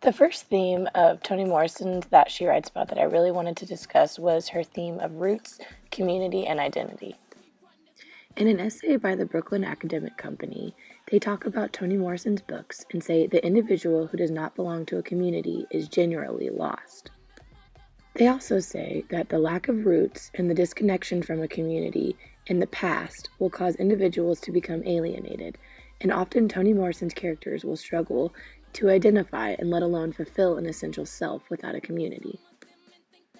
The first theme of Toni Morrison's that she writes about that I really wanted to discuss was her theme of roots, community, and identity. In an essay by the Brooklyn Academic Company, they talk about Toni Morrison's books and say the individual who does not belong to a community is generally lost. They also say that the lack of roots and the disconnection from a community in the past will cause individuals to become alienated, and often Toni Morrison's characters will struggle to identify and let alone fulfill an essential self without a community.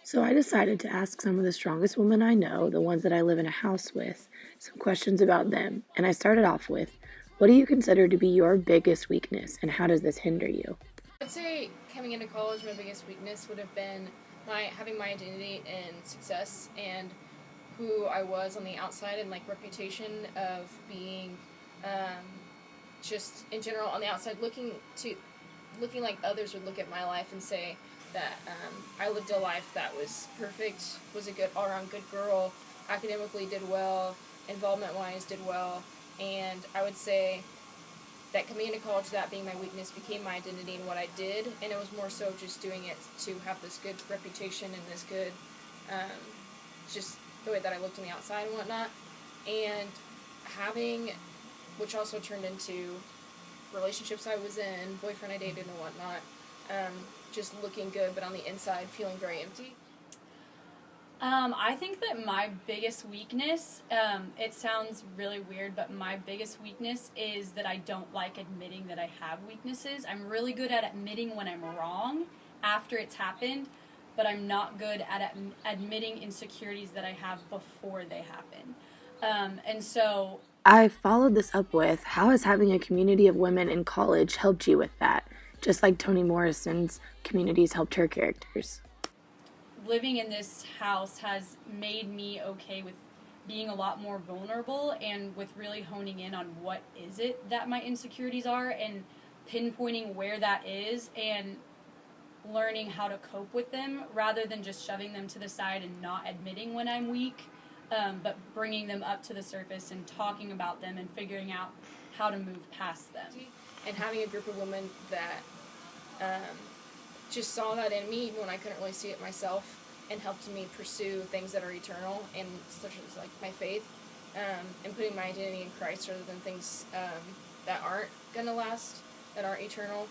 So I decided to ask some of the strongest women I know, the ones that I live in a house with, some questions about them. And I started off with, what do you consider to be your biggest weakness, and how does this hinder you? I'd say coming into college, my biggest weakness would have been having my identity and success and who I was on the outside and reputation of being just in general on the outside looking like others would look at my life and say that I lived a life that was perfect, was a good all-around good girl, academically did well, involvement-wise did well, and I would say that coming into college, that being my weakness, became my identity in what I did, and it was more so just doing it to have this good reputation and this good, just the way that I looked on the outside and whatnot, and having, which also turned into relationships I was in, boyfriend I dated and whatnot, just looking good, but on the inside feeling very empty. I think that my biggest weakness, it sounds really weird, but my biggest weakness is that I don't like admitting that I have weaknesses. I'm really good at admitting when I'm wrong after it's happened, but I'm not good at admitting insecurities that I have before they happen. And so I followed this up with, how has having a community of women in college helped you with that? Just like Toni Morrison's communities helped her characters. living in this house has made me okay with being a lot more vulnerable and with really honing in on what is it that my insecurities are and pinpointing where that is and learning how to cope with them rather than just shoving them to the side and not admitting when I'm weak, but bringing them up to the surface and talking about them and figuring out how to move past them. And having a group of women that just saw that in me even when I couldn't really see it myself and helped me pursue things that are eternal and such as my faith, and putting my identity in Christ rather than things that aren't gonna last, that aren't eternal.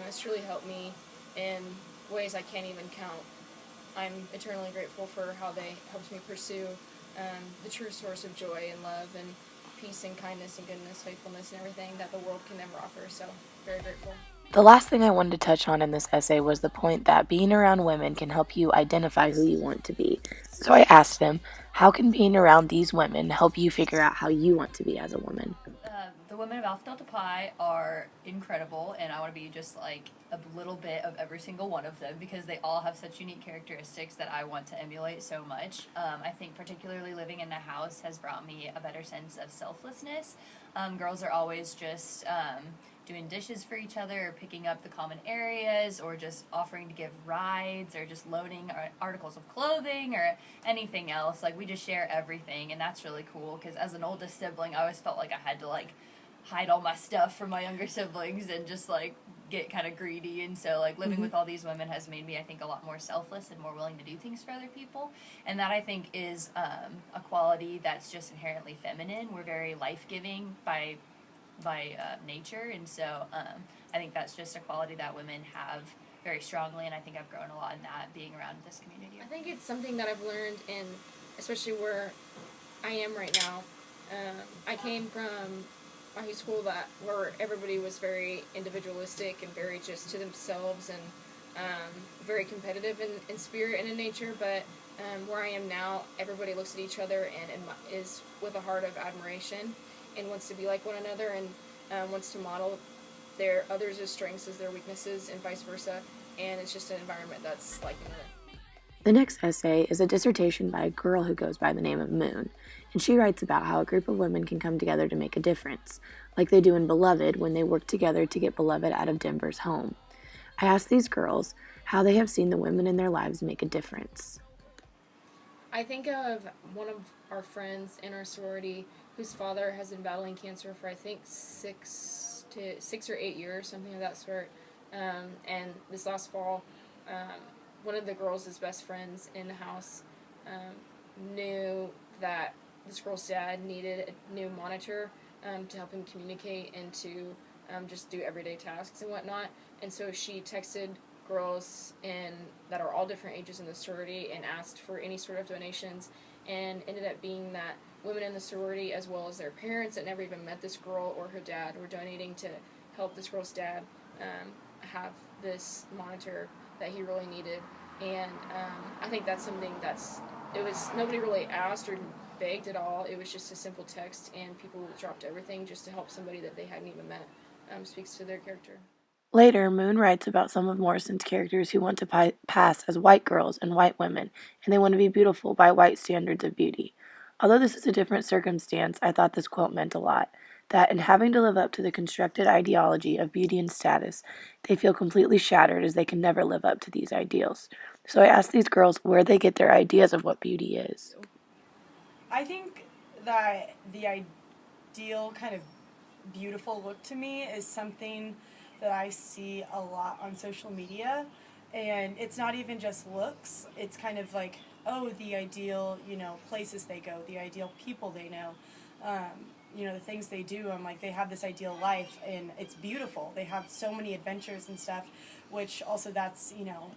It's truly helped me in ways I can't even count. I'm eternally grateful for how they helped me pursue the true source of joy and love and peace and kindness and goodness, faithfulness, and everything that the world can never offer. So, very grateful. The last thing I wanted to touch on in this essay was the point that being around women can help you identify who you want to be. So I asked them, how can being around these women help you figure out how you want to be as a woman? The women of Alpha Delta Pi are incredible, and I want to be just like a little bit of every single one of them because they all have such unique characteristics that I want to emulate so much. I think particularly living in the house has brought me a better sense of selflessness. Girls are always just doing dishes for each other, or picking up the common areas, or just offering to give rides, or just loaning articles of clothing, or anything else. Like, we just share everything, and that's really cool because as an oldest sibling, I always felt like I had to hide all my stuff from my younger siblings and just get kind of greedy. And so living with all these women has made me, I think, a lot more selfless and more willing to do things for other people, and that I think is a quality that's just inherently feminine. We're very life-giving by nature, and so I think that's just a quality that women have very strongly, and I think I've grown a lot in that being around this community. I think it's something that I've learned in, especially where I am right now. I came from a high school where everybody was very individualistic and very just to themselves and very competitive in spirit and in nature, but where I am now, everybody looks at each other and is with a heart of admiration and wants to be like one another and wants to model their others' strengths as their weaknesses and vice versa, and it's just an environment that's like that. The next essay is a dissertation by a girl who goes by the name of Moon, and she writes about how a group of women can come together to make a difference, like they do in Beloved when they work together to get Beloved out of Denver's home. I asked these girls how they have seen the women in their lives make a difference. I think of one of our friends in our sorority whose father has been battling cancer for I think 6 or 8 years, something of that sort. And this last fall, one of the girls' best friends in the house knew that this girl's dad needed a new monitor to help him communicate and to just do everyday tasks and whatnot. And so she texted girls that are all different ages in the sorority and asked for any sort of donations, and ended up being that women in the sorority, as well as their parents that never even met this girl or her dad, were donating to help this girl's dad have this monitor that he really needed. And I think that's something nobody really asked or begged at all. It was just a simple text, and people dropped everything just to help somebody that they hadn't even met. Speaks to their character. Later, Moon writes about some of Morrison's characters who want to pass as white girls and white women, and they want to be beautiful by white standards of beauty. Although this is a different circumstance, I thought this quote meant a lot. That in having to live up to the constructed ideology of beauty and status, they feel completely shattered as they can never live up to these ideals. So I asked these girls where they get their ideas of what beauty is. I think that the ideal kind of beautiful look to me is something that I see a lot on social media, and it's not even just looks. It's kind of like, oh, the ideal, places they go, the ideal people they know, the things they do. I'm like, they have this ideal life, and it's beautiful. They have so many adventures and stuff, which also that's,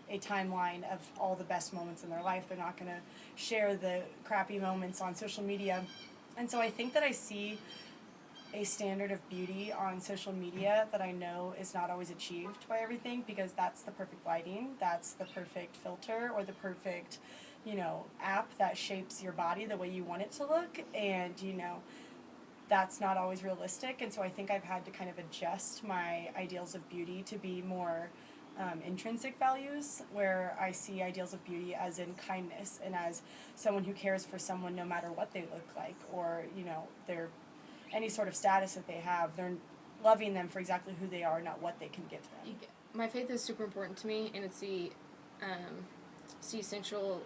a timeline of all the best moments in their life. They're not going to share the crappy moments on social media. And so I think that I see a standard of beauty on social media that I know is not always achieved by everything, because that's the perfect lighting, that's the perfect filter, or the perfect, app that shapes your body the way you want it to look, and, that's not always realistic. And so I think I've had to kind of adjust my ideals of beauty to be more intrinsic values, where I see ideals of beauty as in kindness and as someone who cares for someone no matter what they look like, or, their any sort of status that they have. They're loving them for exactly who they are, not what they can give them. My faith is super important to me, and it's the essential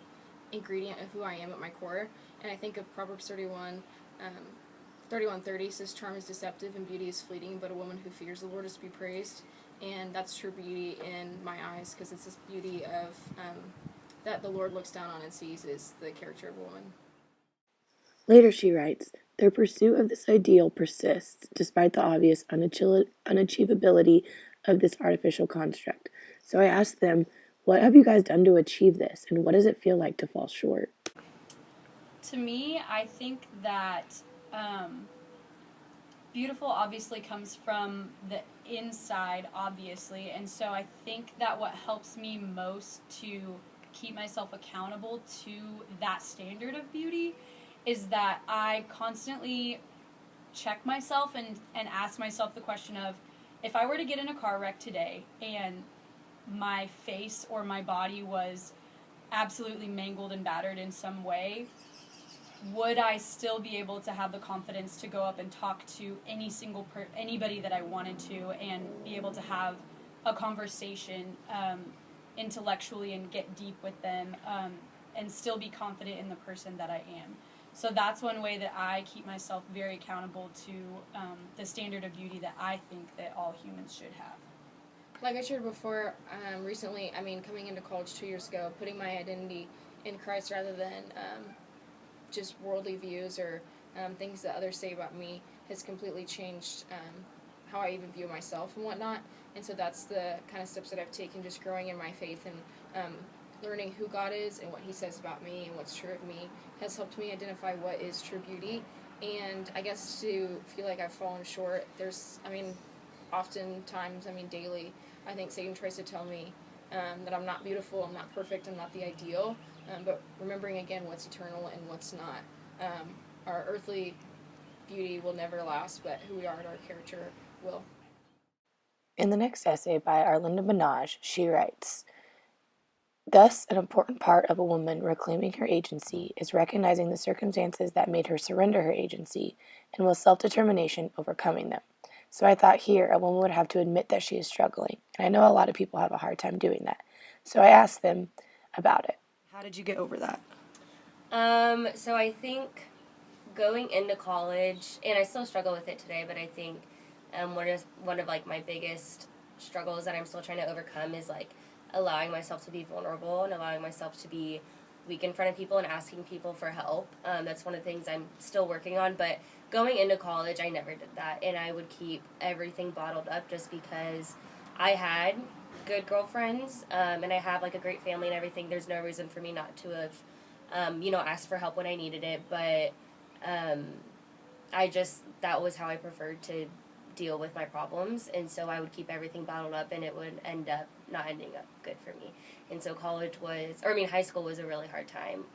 ingredient of who I am at my core. And I think of Proverbs 31:30 says, "Charm is deceptive and beauty is fleeting, but a woman who fears the Lord is to be praised." And that's true beauty in my eyes, because it's this beauty of that the Lord looks down on and sees is the character of a woman. Later she writes, their pursuit of this ideal persists despite the obvious unachievability of this artificial construct. So I asked them, what have you guys done to achieve this, and what does it feel like to fall short? To me, I think that beautiful obviously comes from the inside, obviously, and so I think that what helps me most to keep myself accountable to that standard of beauty is that I constantly check myself and ask myself the question of, if I were to get in a car wreck today and my face or my body was absolutely mangled and battered in some way, would I still be able to have the confidence to go up and talk to anybody that I wanted to, and be able to have a conversation intellectually and get deep with them, and still be confident in the person that I am? So that's one way that I keep myself very accountable to the standard of beauty that I think that all humans should have. Like I shared before, recently, coming into college 2 years ago, putting my identity in Christ rather than just worldly views or things that others say about me has completely changed how I even view myself and whatnot. And so that's the kind of steps that I've taken, just growing in my faith and learning who God is and what He says about me and what's true of me has helped me identify what is true beauty. And I guess to feel like I've fallen short, oftentimes, daily, I think Satan tries to tell me that I'm not beautiful, I'm not perfect, I'm not the ideal, but remembering again what's eternal and what's not. Our earthly beauty will never last, but who we are and our character will. In the next essay by Arlinda Minaj, she writes, thus, an important part of a woman reclaiming her agency is recognizing the circumstances that made her surrender her agency, and with self-determination overcoming them. So I thought here a woman would have to admit that she is struggling, and I know a lot of people have a hard time doing that. So I asked them about it. How did you get over that? So I think going into college, and I still struggle with it today, but I think one of like my biggest struggles that I'm still trying to overcome is like allowing myself to be vulnerable and allowing myself to be weak in front of people and asking people for help. That's one of the things I'm still working on. But going into college, I never did that, and I would keep everything bottled up just because I had good girlfriends, and I have like a great family and everything. There's no reason for me not to have, asked for help when I needed it. But that was how I preferred to deal with my problems, and so I would keep everything bottled up, and it would end up not ending up good for me. And so high school was a really hard time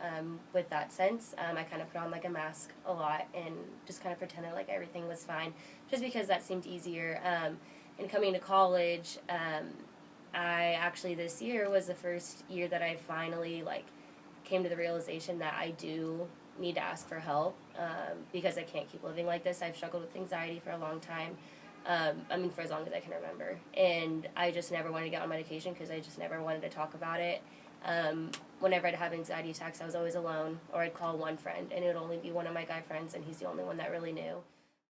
with that sense. I kind of put on like a mask a lot and just kind of pretended like everything was fine, just because that seemed easier. And coming to college, I actually this year was the first year that I finally like came to the realization that I do need to ask for help because I can't keep living like this. I've struggled with anxiety for a long time. For as long as I can remember. And I just never wanted to get on medication because I just never wanted to talk about it. Whenever I'd have anxiety attacks, I was always alone, or I'd call one friend, and it would only be one of my guy friends, and he's the only one that really knew.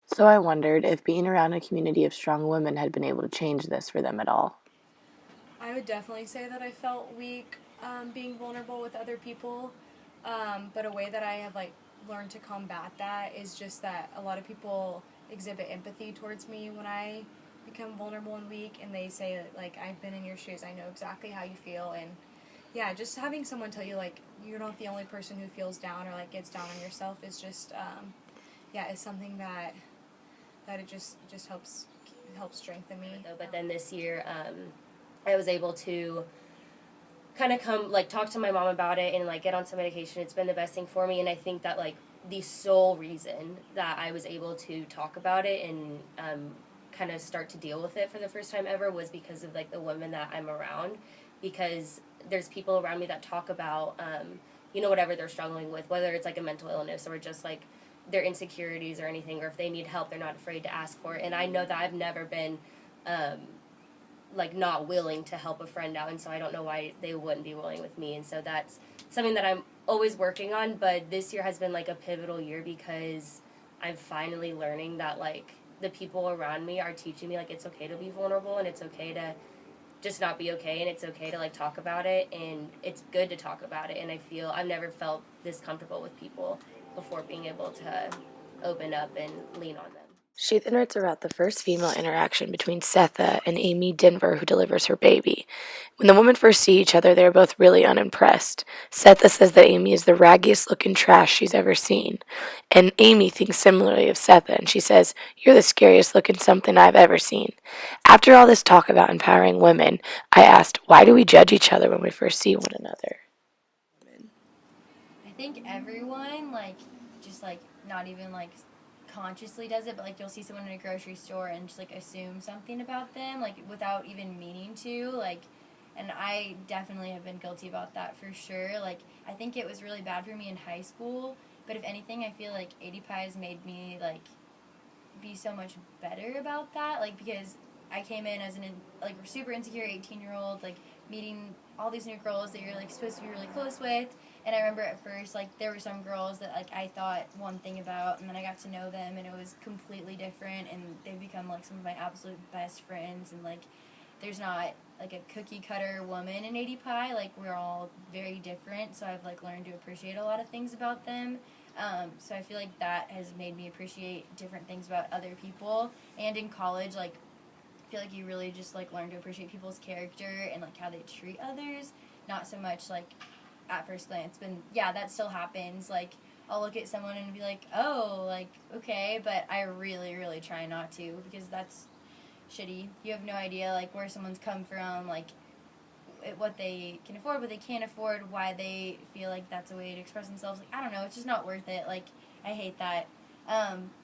So I wondered if being around a community of strong women had been able to change this for them at all. I would definitely say that I felt weak being vulnerable with other people, but a way that I have like learned to combat that is just that a lot of people exhibit empathy towards me when I become vulnerable and weak, and they say that, like, I've been in your shoes, I know exactly how you feel. And yeah, just having someone tell you like you're not the only person who feels down or like gets down on yourself is just is something that it just helps strengthen me. But then this year I was able to kind of talk to my mom about it and like get on some medication. It's been the best thing for me, and I think that like the sole reason that I was able to talk about it and kind of start to deal with it for the first time ever was because of like the women that I'm around, because there's people around me that talk about whatever they're struggling with, whether it's like a mental illness or just like their insecurities or anything, or if they need help they're not afraid to ask for it. And I know that I've never been not willing to help a friend out, and so I don't know why they wouldn't be willing with me. And so that's something that I'm always working on, but this year has been like a pivotal year because I'm finally learning that like the people around me are teaching me like it's okay to be vulnerable, and it's okay to just not be okay, and it's okay to like talk about it, and it's good to talk about it. And I feel I've never felt this comfortable with people before, being able to open up and lean on them. She then writes about the first female interaction between Setha and Amy Denver, who delivers her baby. When the women first see each other, they are both really unimpressed. Setha says that Amy is the raggiest looking trash she's ever seen. And Amy thinks similarly of Setha, and she says, "You're the scariest looking something I've ever seen." After all this talk about empowering women, I asked, why do we judge each other when we first see one another? I think everyone, like, just, like, not even, like, consciously does it, but, like, you'll see someone in a grocery store and just, like, assume something about them, like, without even meaning to, like, and I definitely have been guilty about that for sure. Like, I think it was really bad for me in high school, but if anything, I feel like ADPI's made me, like, be so much better about that, like, because I came in as like, super insecure 18-year-old, like, meeting all these new girls that you're, like, supposed to be really close with. And I remember at first, like, there were some girls that, like, I thought one thing about, and then I got to know them, and it was completely different, and they've become, like, some of my absolute best friends. And, like, there's not, like, a cookie-cutter woman in ADPI. Like, we're all very different, so I've, like, learned to appreciate a lot of things about them. So I feel like that has made me appreciate different things about other people. And in college, like, I feel like you really just, like, learn to appreciate people's character and, like, how they treat others. Not so much, like, at first glance, but yeah, that still happens. Like, I'll look at someone and be like, oh, like, okay, but I really, really try not to, because that's shitty. You have no idea, like, where someone's come from, like, what they can afford, what they can't afford, why they feel like that's a way to express themselves. Like, I don't know, it's just not worth it. Like, I hate that.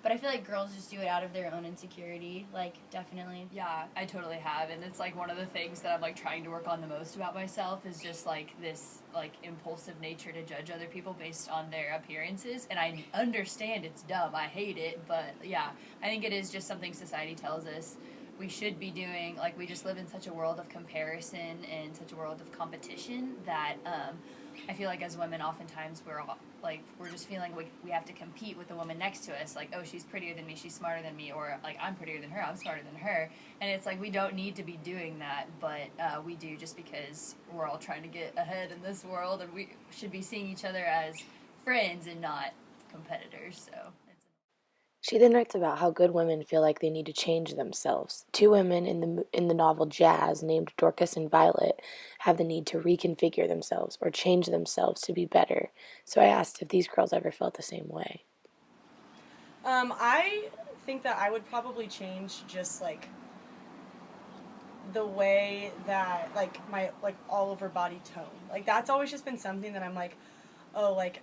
But I feel like girls just do it out of their own insecurity, like, definitely. Yeah, I totally have, and it's, like, one of the things that I'm, like, trying to work on the most about myself is just, like, this, like, impulsive nature to judge other people based on their appearances, and I understand it's dumb, I hate it, but, yeah, I think it is just something society tells us we should be doing. Like, we just live in such a world of comparison and such a world of competition that, I feel like as women, oftentimes we're just feeling like we have to compete with the woman next to us. Like, oh, she's prettier than me, she's smarter than me, or like I'm prettier than her, I'm smarter than her. And it's like we don't need to be doing that, but we do just because we're all trying to get ahead in this world, and we should be seeing each other as friends and not competitors. So. She then writes about how good women feel like they need to change themselves. Two women in the novel Jazz, named Dorcas and Violet, have the need to reconfigure themselves or change themselves to be better. So I asked if these girls ever felt the same way. I think that I would probably change just like the way that like my like all over body tone. Like that's always just been something that I'm like, oh, like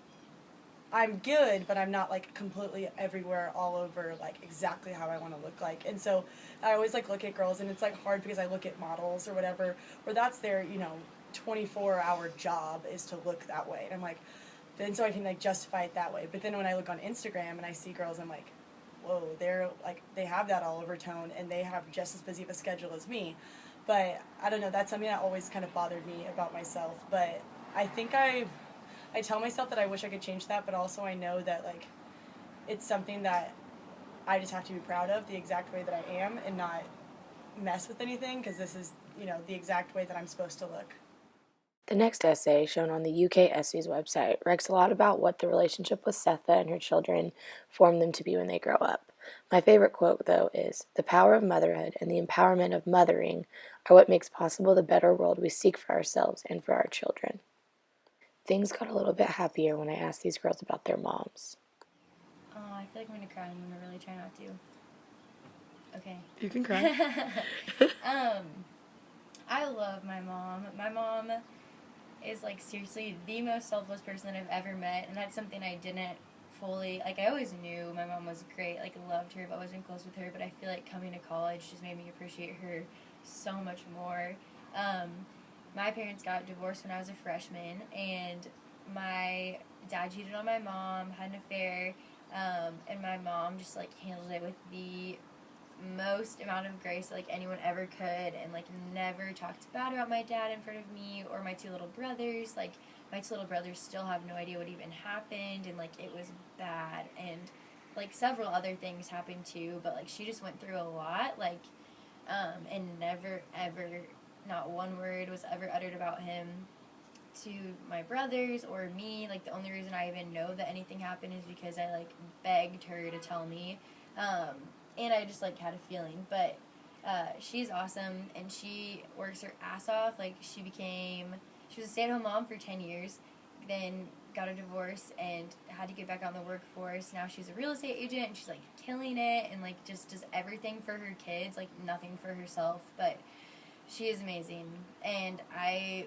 I'm good, but I'm not like completely everywhere all over like exactly how I want to look like. And so I always like look at girls, and it's like hard because I look at models or whatever where that's their 24-hour job is to look that way. And I'm like, then so I can like justify it that way. But then when I look on Instagram and I see girls, I'm like, whoa, they're like they have that all over tone and they have just as busy of a schedule as me. But I don't know, that's something that always kind of bothered me about myself. But I think I tell myself that I wish I could change that, but also I know that like it's something that I just have to be proud of the exact way that I am and not mess with anything because this is, the exact way that I'm supposed to look. The next essay, shown on the UK Essays website, writes a lot about what the relationship with Setha and her children formed them to be when they grow up. My favorite quote, though, is, "The power of motherhood and the empowerment of mothering are what makes possible the better world we seek for ourselves and for our children." Things got a little bit happier when I asked these girls about their moms. Oh, I feel like I'm gonna cry, and I'm gonna really try not to. Okay. You can cry. I love my mom. My mom is like seriously the most selfless person that I've ever met, and that's something I didn't fully like. I always knew my mom was great, like loved her, but wasn't close with her. But I feel like coming to college just made me appreciate her so much more. My parents got divorced when I was a freshman, and my dad cheated on my mom, had an affair, and my mom just like handled it with the most amount of grace like anyone ever could, and like never talked bad about my dad in front of me or my two little brothers. Like my two little brothers still have no idea what even happened, and like it was bad, and like several other things happened too, but like she just went through a lot, like and never ever, not one word was ever uttered about him to my brothers or me. Like the only reason I even know that anything happened is because I like begged her to tell me, and I just like had a feeling. But she's awesome, and she works her ass off. Like she was a stay-at-home mom for 10 years, then got a divorce and had to get back on the workforce. Now she's a real estate agent, and she's like killing it, and like just does everything for her kids, like nothing for herself. But she is amazing, and I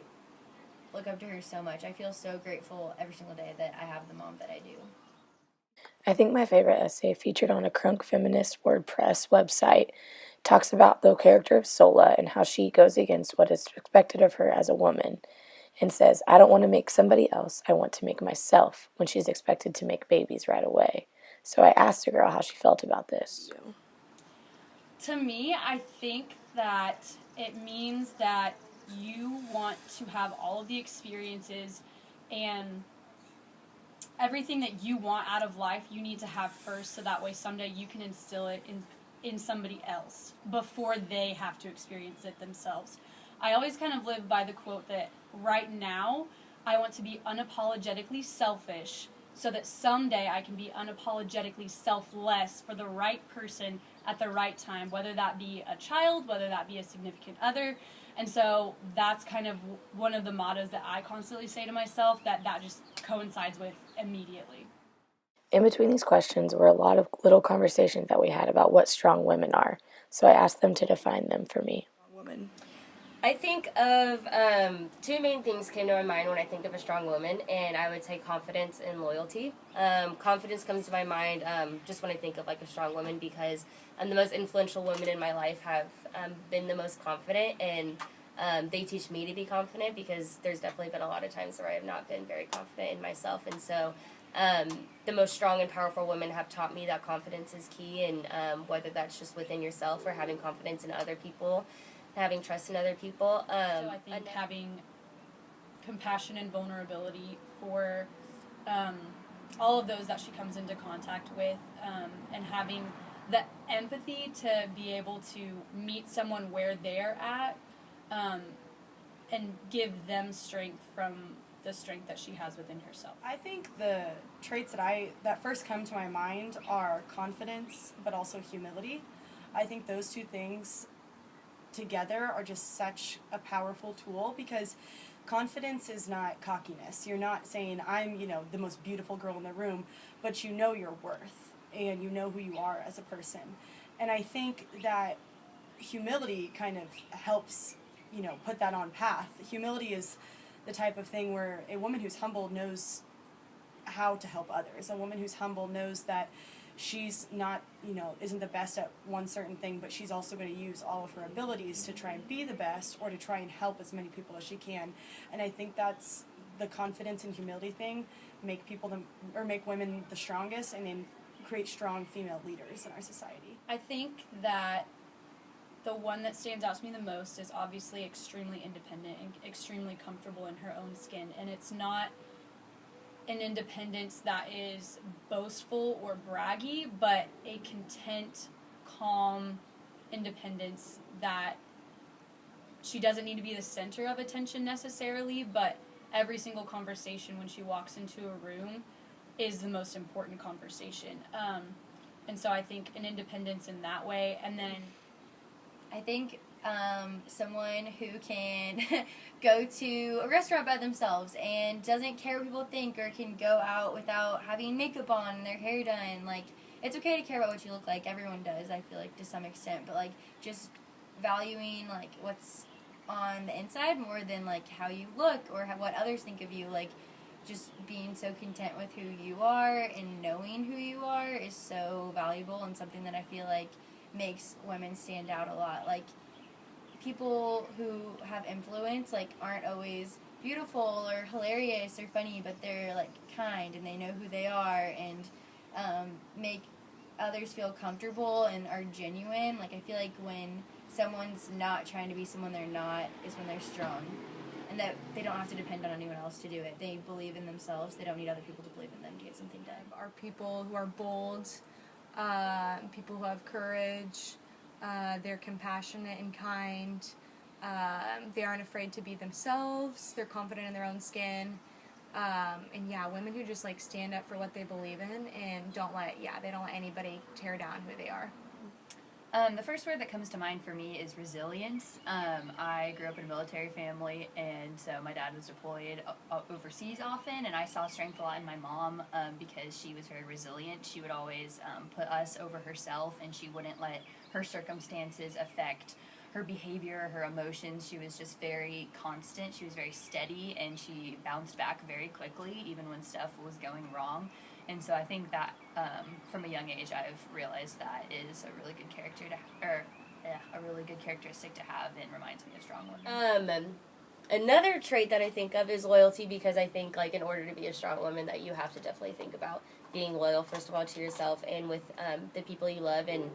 look up to her so much. I feel so grateful every single day that I have the mom that I do. I think my favorite essay, featured on a Crunk Feminist WordPress website, talks about the character of Sola and how she goes against what is expected of her as a woman, and says, "I don't want to make somebody else, I want to make myself," when she's expected to make babies right away. So I asked the girl how she felt about this. To me, I think that it means that you want to have all of the experiences and everything that you want out of life you need to have first, so that way someday you can instill it in somebody else before they have to experience it themselves. I always kind of live by the quote that right now I want to be unapologetically selfish so that someday I can be unapologetically selfless for the right person at the right time, whether that be a child, whether that be a significant other. And so that's kind of one of the mottos that I constantly say to myself that just coincides with immediately. In between these questions were a lot of little conversations that we had about what strong women are, so I asked them to define them for me. Woman. I think of two main things came to my mind when I think of a strong woman, and I would say confidence and loyalty. Confidence comes to my mind just when I think of like a strong woman, because the most influential women in my life have been the most confident, and they teach me to be confident, because there's definitely been a lot of times where I have not been very confident in myself. And so the most strong and powerful women have taught me that confidence is key, and whether that's just within yourself or having confidence in other people, having trust in other people. So I think having compassion and vulnerability for all of those that she comes into contact with, and having the empathy to be able to meet someone where they're at, and give them strength from the strength that she has within herself. I think the traits that first come to my mind are confidence, but also humility. I think those two things together are just such a powerful tool, because confidence is not cockiness. You're not saying, I'm, the most beautiful girl in the room, but you know your worth and you know who you are as a person. And I think that humility kind of helps, put that on path. Humility is the type of thing where a woman who's humble knows how to help others. A woman who's humble knows that she's not, isn't the best at one certain thing, but she's also going to use all of her abilities to try and be the best, or to try and help as many people as she can. And I think that's the confidence and humility thing make women the strongest, and then create strong female leaders in our society. I think that the one that stands out to me the most is obviously extremely independent and extremely comfortable in her own skin. And it's not an independence that is boastful or braggy, but a content, calm independence that she doesn't need to be the center of attention necessarily, but every single conversation when she walks into a room is the most important conversation. And so I think an independence in that way. And then I think someone who can go to a restaurant by themselves and doesn't care what people think, or can go out without having makeup on and their hair done. Like, it's okay to care about what you look like. Everyone does, I feel like, to some extent. But, like, just valuing, like, what's on the inside more than, like, how you look or what others think of you. Like, just being so content with who you are and knowing who you are is so valuable, and something that I feel like makes women stand out a lot. Like, people who have influence, like, aren't always beautiful or hilarious or funny, but they're, like, kind, and they know who they are, and make others feel comfortable and are genuine. Like, I feel like when someone's not trying to be someone they're not is when they're strong, and that they don't have to depend on anyone else to do it. They believe in themselves. They don't need other people to believe in them to get something done. Are people who are bold, people who have courage, they're compassionate and kind, they aren't afraid to be themselves, they're confident in their own skin, and yeah, women who just like stand up for what they believe in and they don't let anybody tear down who they are. The first word that comes to mind for me is resilience. I grew up in a military family, and so my dad was deployed overseas often, and I saw strength a lot in my mom because she was very resilient. She would always put us over herself, and she wouldn't let her circumstances affect her behavior, her emotions. She was just very constant. She was very steady, and she bounced back very quickly, even when stuff was going wrong. And so I think that from a young age, I've realized that is a really good a really good characteristic to have, and reminds me of strong women. Another trait that I think of is loyalty, because I think, like, in order to be a strong woman, that you have to definitely think about being loyal, first of all, to yourself and with the people you love. And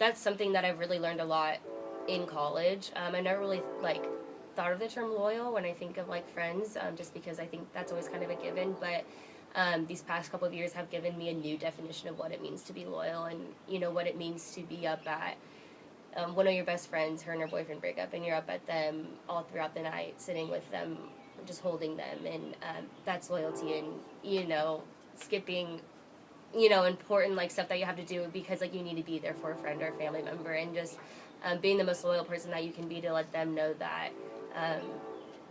that's something that I've really learned a lot in college. I never really, like, thought of the term loyal when I think of, like, friends, just because I think that's always kind of a given. But these past couple of years have given me a new definition of what it means to be loyal, and, what it means to be up at one of your best friends, her and her boyfriend break up, and you're up at them all throughout the night, sitting with them, just holding them, and that's loyalty. And, skipping, important, like, stuff that you have to do because, like, you need to be there for a friend or a family member, and just being the most loyal person that you can be, to let them know that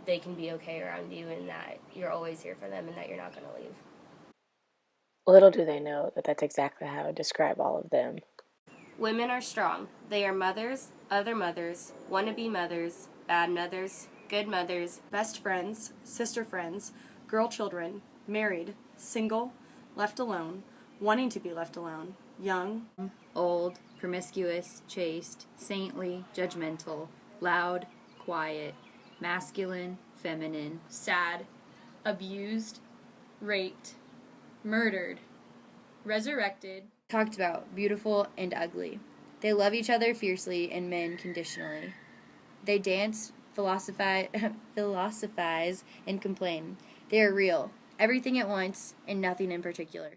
they can be okay around you, and that you're always here for them, and that you're not going to leave. Little do they know that that's exactly how I describe all of them. Women are strong. They are mothers, other mothers, wannabe mothers, bad mothers, good mothers, Best friends, sister friends, girl children, married, single, left alone, wanting to be left alone, young, old, promiscuous, chaste, saintly, judgmental, loud, quiet, masculine, feminine, sad, abused, raped, murdered, resurrected, talked about, beautiful and ugly. They love each other fiercely and men conditionally. They dance philosophize, and complain. They are real, everything at once, and nothing in particular.